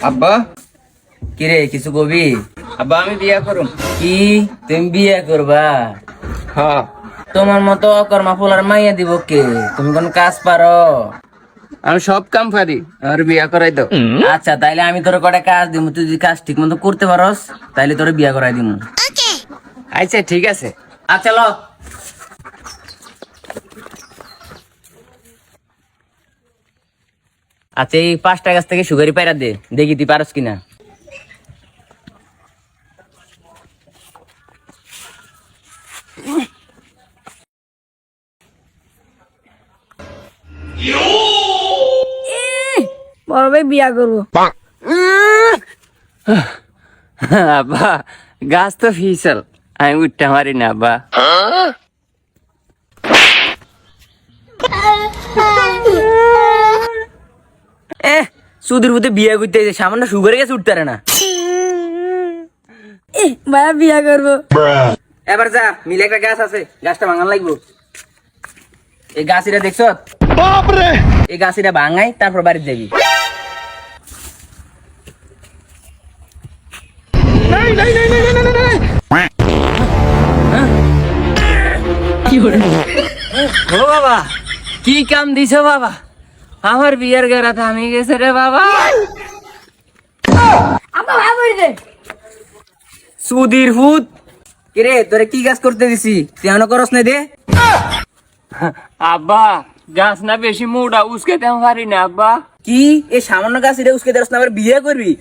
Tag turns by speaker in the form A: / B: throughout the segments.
A: আব্বা
B: কিরে কিছু কবি?
A: আব্বা আমি বিয়া করুম।
B: কি তুমি বিয়ে করবা?
A: হ্যাঁ
B: তোমার মতো অকর্মা ফুলার মাইয়া দিব কে? তুমি কোন কাজ পারো?
A: আমি সব কাম পারি, আর বিয়া করাই দাও।
B: আচ্ছা তাইলে আমি তোর কটা কাজ দিব, তুই যদি কাজ ঠিক মতো করতে পারস তাইলে তোর বিয়া করাই দিব।
A: আচ্ছা ঠিক আছে।
B: আচ্ছা ল। আচ্ছা এই 5টা গাছ থেকে সুগারি পায়রা দে, দেখি তুই পারস কিনা।
C: বড় ভাই বিয়া করবো।
A: আব্বা গাছ তো ফিসল, আমি উঠতে পারি না আব্বা।
B: সুধীর বুতে বিয়ে করতে সামান্য সুগারে গেছে উঠতে পারে না।
C: ভাইয়া বিয়া করবো।
B: এবার যা মিলে একটা গাছ আছে, গাছটা ভাঙান লাগবো। এই গাছিটা দেখছ? এই গাছিটা ভাঙাই তারপর বাড়িতে যাবি।
A: ও বাবা কি কাম দিছো বাবা, আমার বিয়ের গেরাতে আমি গেছে রে বাবা।
C: আব্বা ভাই বলছে
B: সুধীর ভূত কিরে তোরে কি গাছ করতে দিছি, তুই এখনো করস নাই দে।
A: আব্বা গাছ না বেশি মোটা, উস্কেতে পারি না আব্বা।
B: কি এই সামান্য গাছ এটা উসকে দেরস না, আবার বিয়ে করবি?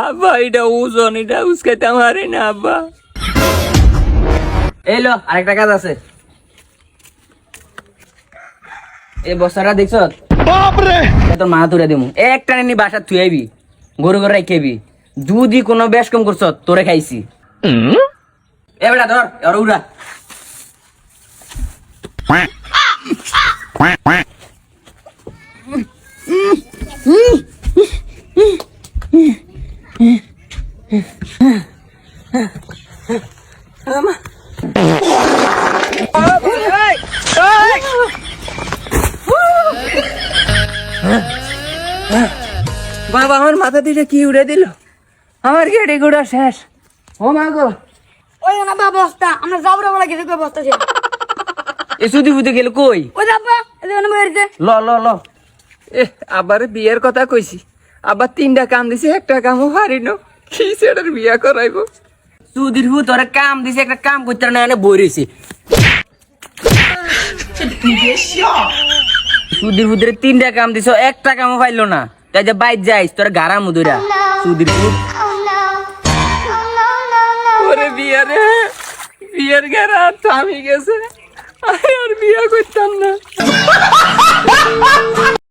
A: আব্বা এটা ওজন, এটা উস্কেতে পারি না আব্বা।
B: এই লো আরেকটা কাজ আছে। এই বস্তাটা দেখছ? তোর মা তুলে দিমু, একটা নি বাসা থুই আইবি, গরু গরু রাখবি। যদি কোনো বেশ কম করছ তোরে খাইছি। এ বেটা ধর আর উড়া।
A: বাবা আমার মাথা দিয়ে কি উড়ে দিল, আমার গেড়ে গুড়া শেষ। ও মা গো,
C: ওই না বা বস্তা আমরা যাবো বলা কিছু বস্তা ছিল।
B: এ সুদি বুতে গেল কই?
C: ওই আব্বা এখানে বেরিয়েছে।
B: ল ল ল।
A: আবার বিয়ের কথা কইছি, আবার 3টা কাম দিছে, একটা কামও হারিনো, কি সেটার বিয়া করাইবো।
B: সুদির ভূত তোরে কাম দিছে, একটা কাম করতে না এনে বই রইছে। সুদির ভূতের 3টা কাম দিছ, একটা কামও পাইলো না। তাই যে বাইর যাইস তোর গারা মুদুরা সুদির ভূত।
A: ওরে বিয়ের গেরা থামি গেছে, আর বিয়া করতাম না।